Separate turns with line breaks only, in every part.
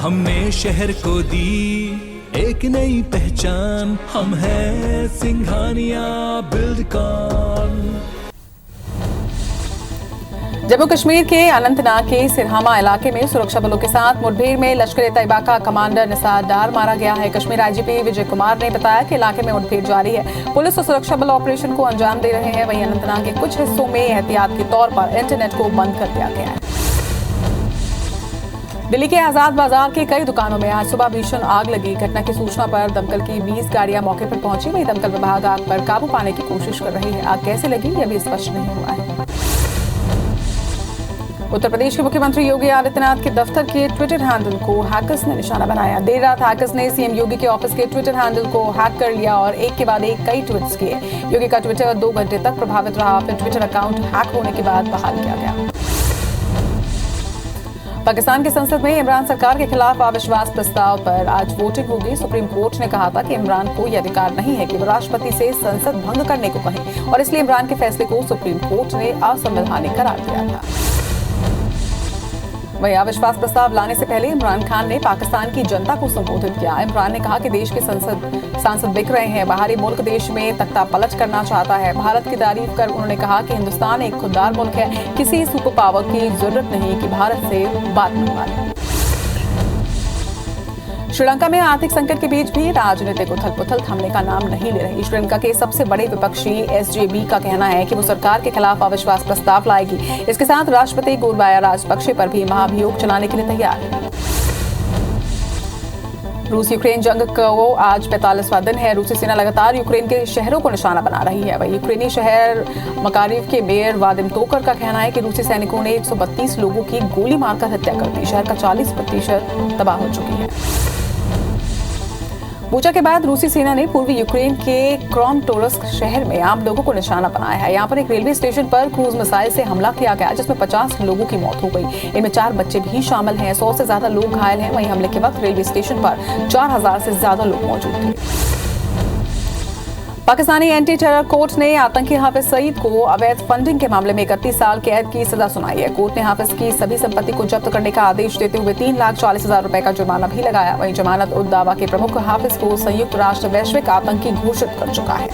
हमने शहर को दी एक नई पहचान, हम हैं सिंघानिया बिल्डकॉन।
जम्मू कश्मीर के अनंतनाग के सिरहामा इलाके में सुरक्षा बलों के साथ मुठभेड़ में लश्कर-ए-तैयबा का कमांडर निसार डार मारा गया है। कश्मीर आईजीपी विजय कुमार ने बताया कि इलाके में मुठभेड़ जारी है। पुलिस और सुरक्षा बल ऑपरेशन को अंजाम दे रहे हैं। वहीं अनंतनाग के कुछ हिस्सों में एहतियात के तौर पर इंटरनेट को बंद कर दिया गया है। दिल्ली के आजाद बाजार के कई दुकानों में आज सुबह भीषण आग लगी। घटना की सूचना पर दमकल की 20 गाड़ियां मौके पर पहुंची। वहीं दमकल विभाग आग पर काबू पाने की कोशिश कर रही है। आग कैसे लगी यह भी स्पष्ट नहीं हुआ है। उत्तर प्रदेश के मुख्यमंत्री योगी आदित्यनाथ के दफ्तर के ट्विटर हैंडल को हैकर्स ने निशाना बनाया। देर रात हैकर्स ने सीएम योगी के ऑफिस के ट्विटर हैंडल को हैक कर लिया और एक के बाद एक कई ट्वीट्स किए। योगी का ट्विटर 2 घंटे तक प्रभावित रहा। फिर ट्विटर अकाउंट हैक होने के बाद बहाल किया गया। पाकिस्तान की संसद में इमरान सरकार के खिलाफ अविश्वास प्रस्ताव पर आज वोटिंग होगी। सुप्रीम कोर्ट ने कहा था कि इमरान को यह अधिकार नहीं है कि वो राष्ट्रपति से संसद भंग करने को कहें और इसलिए इमरान के फैसले को सुप्रीम कोर्ट ने असंवैधानिक करार दिया था। वहीं अविश्वास प्रस्ताव लाने से पहले इमरान खान ने पाकिस्तान की जनता को संबोधित किया। इमरान ने कहा कि देश के सांसद बिक रहे हैं। बाहरी मुल्क देश में तख्ता पलट करना चाहता है। भारत की तारीफ कर उन्होंने कहा कि हिंदुस्तान एक खुददार मुल्क है। किसी सुपर पावर की जरूरत नहीं कि भारत से बात मनवाए। श्रीलंका में आर्थिक संकट के बीच भी राजनीतिक उथल-पुथल थमने का नाम नहीं ले रही। श्रीलंका के सबसे बड़े विपक्षी एसजेबी का कहना है कि वो सरकार के खिलाफ अविश्वास प्रस्ताव लाएगी। इसके साथ राष्ट्रपति गोटाबाया राजपक्षे पर भी महाभियोग चलाने के लिए तैयार है। रूस यूक्रेन जंग को आज 45वां दिन है। रूसी सेना लगातार यूक्रेन के शहरों को निशाना बना रही है। वहीं यूक्रेनी शहर मकारिव के मेयर वादिम तोकर का कहना है कि रूसी सैनिकों ने 132 लोगों की गोली मारकर हत्या कर दी। शहर का 40% तबाह हो चुकी है। बूचा के बाद रूसी सेना ने पूर्वी यूक्रेन के क्रामाटोर्स्क शहर में आम लोगों को निशाना बनाया है। यहाँ पर एक रेलवे स्टेशन पर क्रूज मिसाइल से हमला किया गया जिसमें 50 लोगों की मौत हो गई। इनमें 4 बच्चे भी शामिल हैं। 100 से ज्यादा लोग घायल हैं। वहीं हमले के वक्त रेलवे स्टेशन पर 4000 से ज्यादा लोग मौजूद थे। पाकिस्तानी एंटी टेरर कोर्ट ने आतंकी हाफिज सईद को अवैध फंडिंग के मामले में 31 साल कैद की सजा सुनाई है। कोर्ट ने हाफिज की सभी संपत्ति को जब्त करने का आदेश देते हुए 3,40,000 रुपए का जुर्माना भी लगाया। वहीं जमानत उद दावा के प्रमुख हाफिज को संयुक्त राष्ट्र वैश्विक आतंकी घोषित कर चुका है।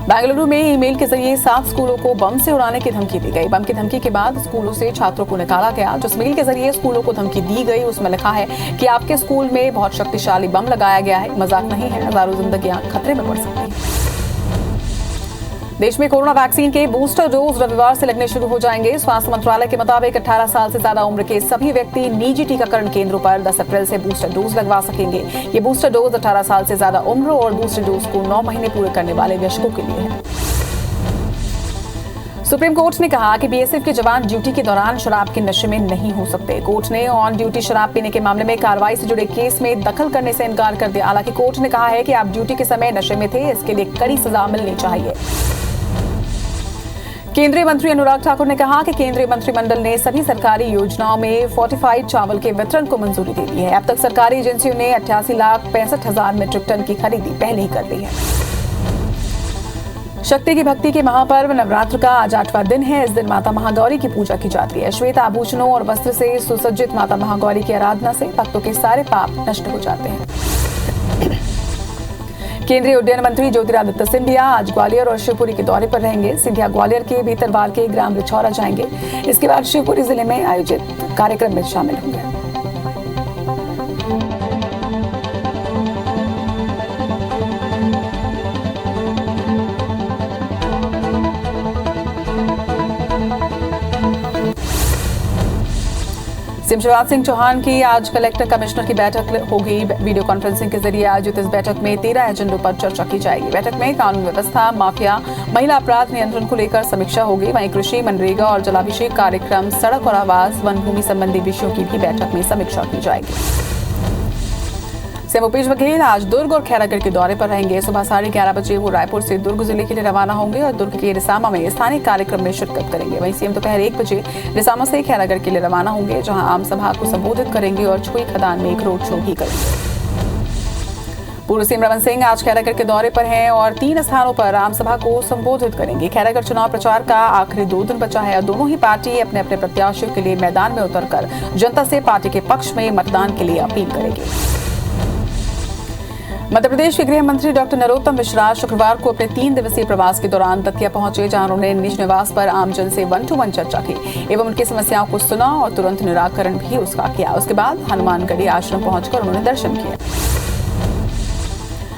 बेंगलुरु में ईमेल के जरिए 7 स्कूलों को बम से उड़ाने की धमकी दी गई। बम की धमकी के बाद स्कूलों से छात्रों को निकाला गया। जिस मेल के जरिए स्कूलों को धमकी दी गई उसमें लिखा है कि आपके स्कूल में बहुत शक्तिशाली बम लगाया गया है। मजाक नहीं है, हजारों जिंदगियां खतरे में पड़ सकती हैं। देश में कोरोना वैक्सीन के बूस्टर डोज रविवार से लगने शुरू हो जाएंगे। स्वास्थ्य मंत्रालय के मुताबिक 18 साल से ज्यादा उम्र के सभी व्यक्ति निजी टीकाकरण केंद्रों पर 10 अप्रैल से बूस्टर डोज लगवा सकेंगे। ये बूस्टर डोज 18 साल से ज्यादा उम्र और बूस्टर डोज को 9 महीने पूरे करने वाले वयस्कों के लिए है। सुप्रीम कोर्ट ने कहा कि बीएसएफ के जवान ड्यूटी के दौरान शराब के नशे में नहीं हो सकते। कोर्ट ने ऑन ड्यूटी शराब पीने के मामले में कार्रवाई से जुड़े केस में दखल करने से इनकार कर दिया। हालांकि कोर्ट ने कहा है कि आप ड्यूटी के समय नशे में थे, इसके लिए कड़ी सजा मिलनी चाहिए। केंद्रीय मंत्री अनुराग ठाकुर ने कहा कि केंद्रीय मंत्रिमंडल ने सभी सरकारी योजनाओं में फोर्टिफाइड चावल के वितरण को मंजूरी दे दी है। अब तक सरकारी एजेंसियों ने 88,65,000 मीट्रिक टन की खरीदी पहले ही कर दी है। शक्ति की भक्ति के महापर्व नवरात्र का आज 8वां दिन है। इस दिन माता महागौरी की पूजा की जाती है। श्वेत आभूषणों और वस्त्र से सुसज्जित माता महागौरी की आराधना से भक्तों के सारे पाप नष्ट हो जाते हैं। केंद्रीय उड्डयन मंत्री ज्योतिरादित्य सिंधिया आज ग्वालियर और शिवपुरी के दौरे पर रहेंगे। सिंधिया ग्वालियर के भीतरवार के ग्राम रिछौरा जाएंगे। इसके बाद शिवपुरी जिले में आयोजित कार्यक्रम में शामिल होंगे। सीएम शिवराज सिंह चौहान की आज कलेक्टर कमिश्नर की बैठक होगी। वीडियो कॉन्फ्रेंसिंग के जरिए आयोजित इस बैठक में 13 एजेंडों पर चर्चा की जाएगी। बैठक में कानून व्यवस्था, माफिया, महिला अपराध नियंत्रण को लेकर समीक्षा होगी। वहीं कृषि, मनरेगा और जलाभिषेक कार्यक्रम, सड़क और आवास, वन भूमि संबंधी विषयों की भी बैठक में समीक्षा की जाएगी। सीएम भूपेश बघेल आज दुर्ग और खैरागढ़ के दौरे पर रहेंगे। सुबह 11:30 बजे वो रायपुर से दुर्ग जिले के लिए रवाना होंगे और दुर्ग के रिसामा में स्थानीय कार्यक्रम में शिरकत करेंगे। वहीं सीएम दोपहर 1 बजे रिसामा से खैरागढ़ के लिए रवाना होंगे, जहां आम सभा को संबोधित करेंगे और छुई खदान में एक रोड शो भी करेंगे। पूर्व सीएम रमन सिंह आज खैरागढ़ के दौरे पर हैं और 3 स्थानों पर आम सभा को संबोधित करेंगे। खैरागढ़ चुनाव प्रचार का आखिरी 2 दिन बचा है और दोनों ही पार्टी अपने अपने प्रत्याशियों के लिए मैदान में उतरकर जनता से पार्टी के पक्ष में मतदान के लिए अपील करेंगे। मध्य प्रदेश के गृह मंत्री डॉक्टर नरोत्तम मिश्रा शुक्रवार को अपने 3 दिवसीय प्रवास के दौरान दतिया पहुंचे, जहां उन्होंने निज निवास पर आमजन से 1-to-1 चर्चा की एवं उनकी समस्याओं को सुना और तुरंत निराकरण भी उसका किया। उसके बाद हनुमानगढ़ी आश्रम पहुंचकर उन्होंने दर्शन किए।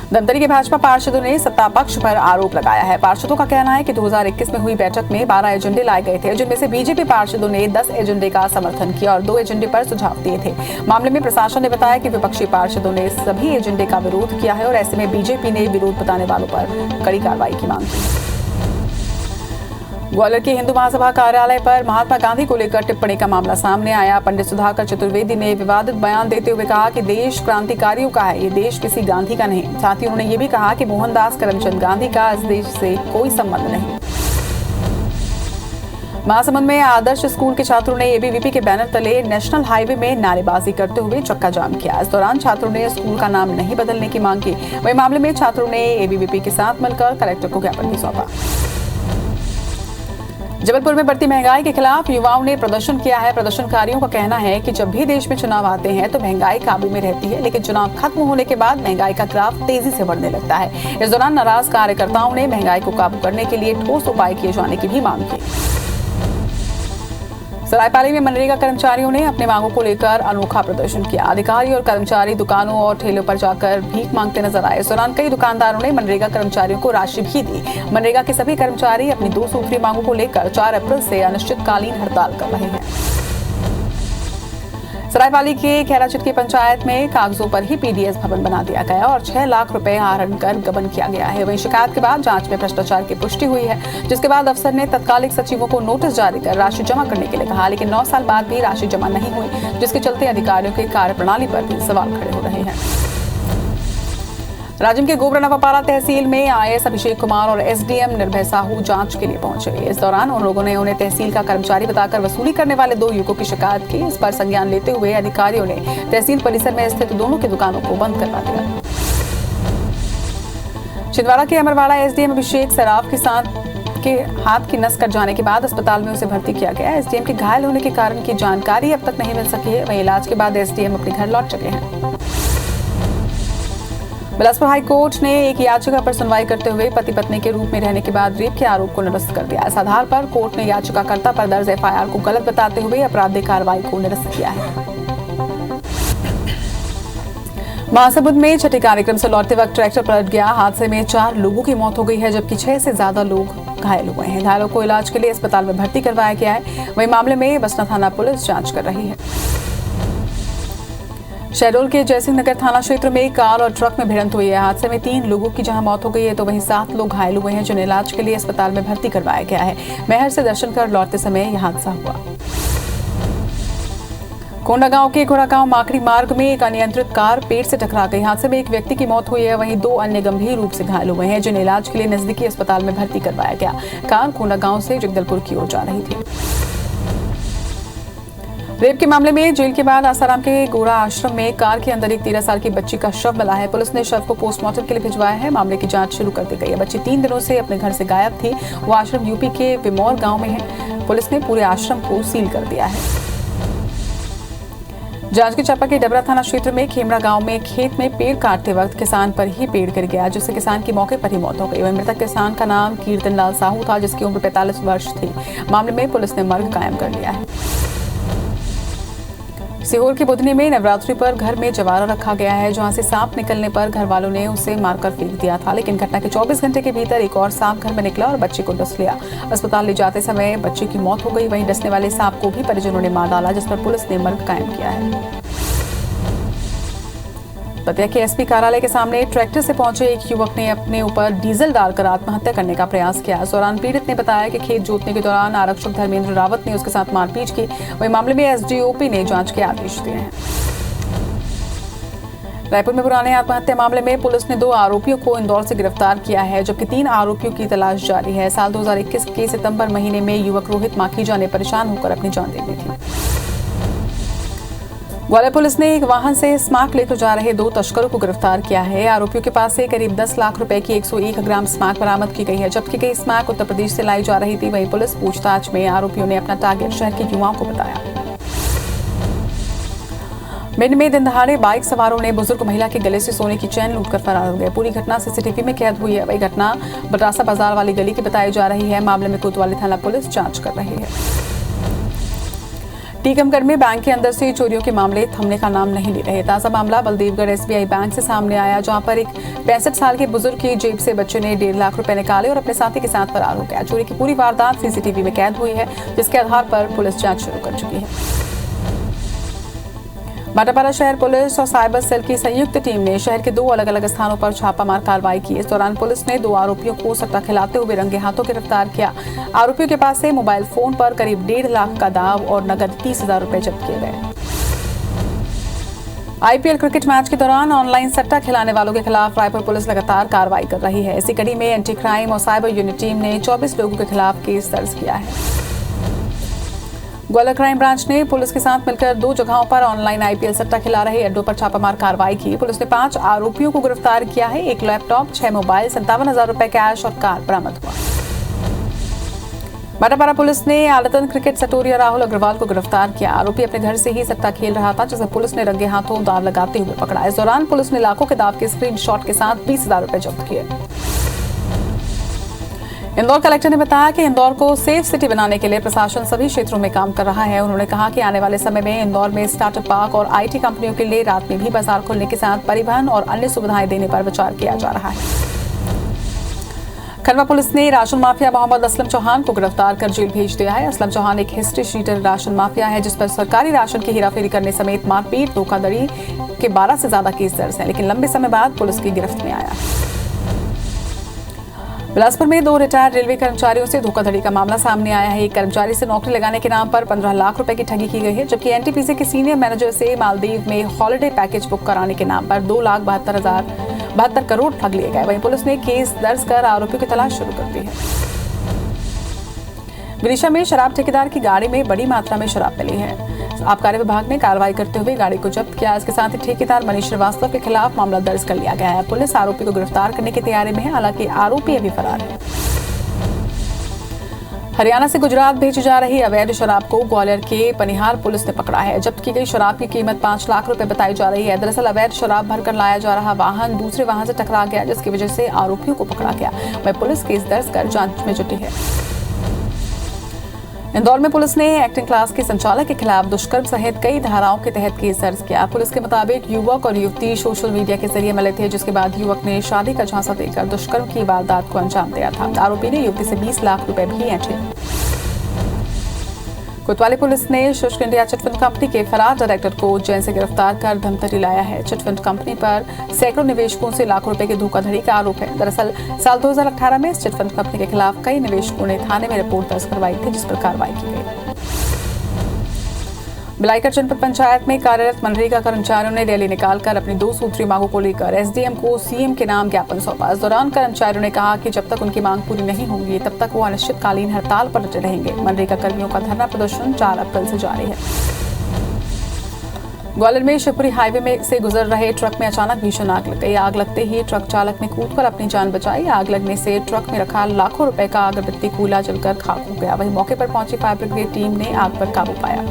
धमतरी के भाजपा पार्षदों ने सत्ता पक्ष पर आरोप लगाया है। पार्षदों का कहना है कि 2021 में हुई बैठक में 12 एजेंडे लाए गए थे, जिनमें से बीजेपी पार्षदों ने 10 एजेंडे का समर्थन किया और 2 एजेंडे पर सुझाव दिए थे। मामले में प्रशासन ने बताया कि विपक्षी पार्षदों ने सभी एजेंडे का विरोध किया है और ऐसे में बीजेपी ने विरोध बताने वालों पर कड़ी कार्रवाई की मांग की। ग्वालियर के हिंदू महासभा कार्यालय पर महात्मा गांधी को लेकर टिप्पणी का मामला सामने आया। पंडित सुधाकर चतुर्वेदी ने विवादित बयान देते हुए कहा कि देश क्रांतिकारियों का है, ये देश किसी गांधी का नहीं। साथ ही उन्होंने ये भी कहा कि मोहनदास करमचंद गांधी का इस देश से कोई संबंध नहीं। महासमुंद में आदर्श स्कूल के छात्रों ने एबीवीपी के बैनर तले नेशनल हाईवे में नारेबाजी करते हुए चक्का जाम किया। इस दौरान छात्रों ने स्कूल का नाम नहीं बदलने की मांग की। वहीं मामले में छात्रों ने एबीवीपी के साथ मिलकर कलेक्टर को ज्ञापन भी सौंपा। जबलपुर में बढ़ती महंगाई के खिलाफ युवाओं ने प्रदर्शन किया है। प्रदर्शनकारियों का कहना है कि जब भी देश में चुनाव आते हैं तो महंगाई काबू में रहती है, लेकिन चुनाव खत्म होने के बाद महंगाई का ग्राफ तेजी से बढ़ने लगता है। इस दौरान नाराज कार्यकर्ताओं ने महंगाई को काबू करने के लिए ठोस उपाय किए जाने की भी मांग की। सरायपाली में मनरेगा कर्मचारियों ने अपनी मांगों को लेकर अनोखा प्रदर्शन किया। अधिकारी और कर्मचारी दुकानों और ठेलों पर जाकर भीख मांगते नजर आए। इस दौरान कई दुकानदारों ने मनरेगा कर्मचारियों को राशि भी दी। मनरेगा के सभी कर्मचारी अपनी 2 सूत्री मांगों को लेकर 4 अप्रैल से अनिश्चितकालीन हड़ताल कर रहे हैं। सरायपाली के खैराचिटकी पंचायत में कागजों पर ही पीडीएस भवन बना दिया गया और 6 लाख रुपए आहरण कर गबन किया गया है। वहीं शिकायत के बाद जांच में भ्रष्टाचार की पुष्टि हुई है, जिसके बाद अफसर ने तत्कालिक सचिवों को नोटिस जारी कर राशि जमा करने के लिए कहा, लेकिन 9 साल बाद भी राशि जमा नहीं हुई, जिसके चलते अधिकारियों की कार्यप्रणाली पर भी सवाल खड़े हो रहे हैं। राजिम के गोबरा नवापारा तहसील में आईएएस अभिषेक कुमार और एसडीएम निर्भय साहू जांच के लिए पहुंचे। इस दौरान उन लोगों ने उन्हें तहसील का कर्मचारी बताकर वसूली करने वाले 2 युवकों की शिकायत की। इस पर संज्ञान लेते हुए अधिकारियों ने तहसील परिसर में स्थित दोनों की दुकानों को बंद करवा दिया। छिंदवाड़ा के अमरवाड़ा एसडीएम अभिषेक सराफ के हाथ की नस कट जाने के बाद अस्पताल में उसे भर्ती किया गया। एसडीएम के घायल होने के कारण की जानकारी अब तक नहीं मिल सकी है। वहीं इलाज के बाद एसडीएम अपने घर लौट चुके हैं। बिलासपुर हाई कोर्ट ने एक याचिका पर सुनवाई करते हुए पति पत्नी के रूप में रहने के बाद रेप के आरोप को निरस्त कर दिया। इस आधार पर कोर्ट ने याचिकाकर्ता पर दर्ज एफआईआर को गलत बताते हुए आपराधिक कार्रवाई को निरस्त किया है। महासमुंद में छठे कार्यक्रम से लौटते वक्त ट्रैक्टर पलट गया। हादसे में 4 लोगों की मौत हो गई है, जबकि 6 से ज्यादा लोग घायल हुए हैं। घायलों को इलाज के लिए अस्पताल में भर्ती करवाया गया है। वहीं मामले में बसना थाना पुलिस जांच कर रही है। शहडोल के जयसिंह नगर थाना क्षेत्र में कार और ट्रक में भिड़ंत हुई है। हादसे में 3 लोगों की जहां मौत हो गई है, तो वहीं 7 लोग घायल हुए हैं, जिन्हें इलाज के लिए अस्पताल में भर्ती करवाया गया है। मैहर से दर्शन कर लौटते समय यह हादसा हुआ। कोंडागांव के घोड़ागांव माकड़ी मार्ग में एक अनियंत्रित कार पेड़ से टकरा गई। हादसे में एक व्यक्ति की मौत हुई है, वहीं 2 अन्य गंभीर रूप से घायल हुए हैं, जिन्हें इलाज के लिए नजदीकी अस्पताल में भर्ती करवाया गया। कार कोंडागांव से जगदलपुर की ओर जा रही थी। रेप के मामले में जेल के बाद आसाराम के गोरा आश्रम में कार के अंदर एक 13 साल की बच्ची का शव मिला है। पुलिस ने शव को पोस्टमार्टम के लिए भिजवाया है। मामले की जांच शुरू कर दी गई है। बच्ची 3 दिनों से अपने घर से गायब थी। वो आश्रम यूपी के विमौर गांव में है। पुलिस ने पूरे आश्रम को सील कर दिया है। जांजगीर चांपा के डबरा थाना क्षेत्र में खेमरा गांव में खेत में पेड़ काटते वक्त किसान पर ही पेड़ गिर गया, जिससे किसान की मौके पर ही मौत हो गई। वहीं मृतक किसान का नाम कीर्तन लाल साहू था, जिसकी उम्र 45 वर्ष थी। मामले में पुलिस ने मर्ग कायम कर लिया है। सीहोर के बुधनी में नवरात्रि पर घर में जवारा रखा गया है, जहां से सांप निकलने पर घर वालों ने उसे मारकर फेंक दिया था, लेकिन घटना के 24 घंटे के भीतर एक और सांप घर में निकला और बच्चे को डस लिया। अस्पताल ले जाते समय बच्चे की मौत हो गई। वहीं डसने वाले सांप को भी परिजनों ने मार डाला, जिस पर पुलिस ने मर्ग कायम किया है। दतिया के एसपी कार्यालय के सामने ट्रैक्टर से पहुंचे एक युवक ने अपने ऊपर डीजल डालकर आत्महत्या करने का प्रयास किया। इस दौरान पीड़ित ने बताया कि खेत जोतने के दौरान आरक्षक धर्मेंद्र रावत ने उसके साथ मारपीट की। वहीं मामले में एसडीओपी ने जांच के आदेश दिए हैं। रायपुर में पुराने आत्महत्या मामले में पुलिस ने 2 आरोपियों को इंदौर से गिरफ्तार किया है, जबकि 3 आरोपियों की तलाश जारी है। साल 2021 के सितंबर महीने में युवक रोहित माखीजा ने परेशान होकर अपनी जान दे दी थी। ग्वालियर पुलिस ने एक वाहन से स्मार्क लेकर जा रहे 2 तस्करों को गिरफ्तार किया है। आरोपियों के पास से करीब 10 लाख रुपए की 101 ग्राम स्मार्क बरामद की गई है, जबकि कई स्मार्क उत्तर प्रदेश से लाई जा रही थी। वहीं पुलिस पूछताछ में आरोपियों ने अपना टारगेट शहर के युवाओं को बताया। भिंड में दिन दहाड़े बाइक सवारों ने बुजुर्ग महिला के गले से सोने की चेन लूटकर फरार हो गए। पूरी घटना सीसीटीवी में कैद हुई है। वही घटना बटासा बाजार वाली गली की बताई जा रही है। मामले में कोतवाली थाना पुलिस जांच कर रही है। टीकमगढ़ में बैंक के अंदर से चोरियों के मामले थमने का नाम नहीं ले रहे। ताजा मामला बलदेवगढ़ एसबीआई बैंक से सामने आया, जहां पर एक 65 साल के बुजुर्ग की जेब से बच्चे ने 1.5 लाख रुपए निकाले और अपने साथी के साथ फरार हो गया। चोरी की पूरी वारदात सीसीटीवी में कैद हुई है, जिसके आधार पर पुलिस जांच शुरू कर चुकी है। भाटापारा शहर पुलिस और साइबर सेल की संयुक्त टीम ने शहर के 2 अलग अलग स्थानों पर छापामार कार्रवाई की। इस दौरान पुलिस ने 2 आरोपियों को सट्टा खिलाते हुए रंगे हाथों गिरफ्तार किया। आरोपियों के पास से मोबाइल फोन पर करीब 1.5 लाख का दाव और नकद 30,000 रुपए जब्त किए गए। आईपीएल क्रिकेट मैच के दौरान ऑनलाइन सट्टा खिलाने वालों के खिलाफ रायपुर पुलिस लगातार कार्रवाई कर रही है। इसी कड़ी में एंटी क्राइम और साइबर यूनिट टीम ने 24 लोगों के खिलाफ केस दर्ज किया है। ग्वालियर क्राइम ब्रांच ने पुलिस के साथ मिलकर 2 जगहों पर ऑनलाइन आईपीएल सट्टा खिला रहे अड्डों पर छापामार कार्रवाई की। पुलिस ने 5 आरोपियों को गिरफ्तार किया है। 1 लैपटॉप, 6 मोबाइल, 57,000 रुपए कैश और कार बरामद हुआ। भाटापारा पुलिस ने आलतन क्रिकेट सटोरिया राहुल अग्रवाल को गिरफ्तार किया। आरोपी अपने घर से ही सट्टा खेल रहा था, जिसे पुलिस ने रंगे हाथों दाव लगाते हुए पकड़ा। इस दौरान पुलिस ने लाखों के दाव के स्क्रीनशॉट के साथ 20,000 रुपए जब्त किए। इंदौर कलेक्टर ने बताया कि इंदौर को सेफ सिटी बनाने के लिए प्रशासन सभी क्षेत्रों में काम कर रहा है। उन्होंने कहा कि आने वाले समय में इंदौर में स्टार्टअप पार्क और आईटी कंपनियों के लिए रात में भी बाजार खोलने के साथ परिवहन और अन्य सुविधाएं देने पर विचार किया जा रहा है। खंडवा पुलिस ने राशन माफिया मोहम्मद असलम चौहान को गिरफ्तार कर जेल भेज दिया है। असलम चौहान एक हिस्ट्री शीटर राशन माफिया है, जिस पर सरकारी राशन की हेराफेरी करने समेत मारपीट, धोखाधड़ी के 12 से ज्यादा केस दर्ज हैं, लेकिन लंबे समय बाद पुलिस की गिरफ्त में आया। बिलासपुर में 2 रिटायर्ड रेलवे कर्मचारियों से धोखाधड़ी का मामला सामने आया है। एक कर्मचारी से नौकरी लगाने के नाम पर 15 लाख रुपए की ठगी की गई है, जबकि एनटीपीसी के सीनियर मैनेजर से मालदीव में हॉलिडे पैकेज बुक कराने के नाम पर 2,72,072 करोड़ ठग लिए गए। वहीं पुलिस ने केस दर्ज कर आरोपियों की तलाश शुरू कर दी है। विदिशा में शराब ठेकेदार की गाड़ी में बड़ी मात्रा में शराब मिली है। आबकारी विभाग ने कार्रवाई करते हुए गाड़ी को जब्त किया। इसके साथ ही ठेकेदार मनीष श्रीवास्तव के खिलाफ मामला दर्ज कर लिया गया है। पुलिस आरोपी को गिरफ्तार करने की तैयारी में है, हालांकि आरोपी अभी फरार है। हरियाणा से गुजरात भेजी जा रही अवैध शराब को ग्वालियर के पनिहार पुलिस ने पकड़ा है। जब्त की गई शराब की कीमत 5 लाख रुपए बताई जा रही है। दरअसल अवैध शराब भरकर लाया जा रहा वाहन दूसरे वाहन से टकरा गया, जिसकी वजह से आरोपियों को पकड़ा गया। वहीं पुलिस केस दर्ज कर जांच में जुटी है। इंदौर में पुलिस ने एक्टिंग क्लास के संचालक के खिलाफ दुष्कर्म सहित कई धाराओं के तहत केस दर्ज किया। पुलिस के मुताबिक युवक और युवती सोशल मीडिया के जरिए मिले थे, जिसके बाद युवक ने शादी का झांसा देकर दुष्कर्म की वारदात को अंजाम दिया था। आरोपी ने युवती से 20 लाख रुपए भी ऐंठे। कोतवाली पुलिस ने शुष्क इंडिया चिटफंड कंपनी के फरार डायरेक्टर को उज्जैन से गिरफ्तार कर धमतरी लाया है। चिटफंड कंपनी पर सैकड़ों निवेशकों से लाखों रुपए की धोखाधड़ी का आरोप है। दरअसल साल 2018 में इस चिटफंड कंपनी के खिलाफ कई निवेशकों ने थाने में रिपोर्ट दर्ज करवाई थी, जिस पर कार्रवाई की गई। बिलाईगढ़ जनपद पंचायत में कार्यरत मनरेगा कर्मचारियों ने रैली निकालकर अपनी 2 सूत्री मांगों को लेकर एसडीएम को सीएम के नाम ज्ञापन सौंपा। इस दौरान कर्मचारियों ने कहा कि जब तक उनकी मांग पूरी नहीं होगी, तब तक वो अनिश्चितकालीन हड़ताल पर डटे रहेंगे। मनरेगा कर्मियों का धरना प्रदर्शन 4 अप्रैल से जारी है। ग्वालियर में शिवपुरी हाईवे में से गुजर रहे ट्रक में अचानक भीषण आग लग गई। आग लगते ही ट्रक चालक ने कूदकर अपनी जान बचाई। आग लगने से ट्रक में रखा लाखों रुपए का अगरबत्ती कूला जलकर खाक हो गया। वहीं मौके पर पहुंची फायर ब्रिगेड टीम ने आग पर काबू पाया।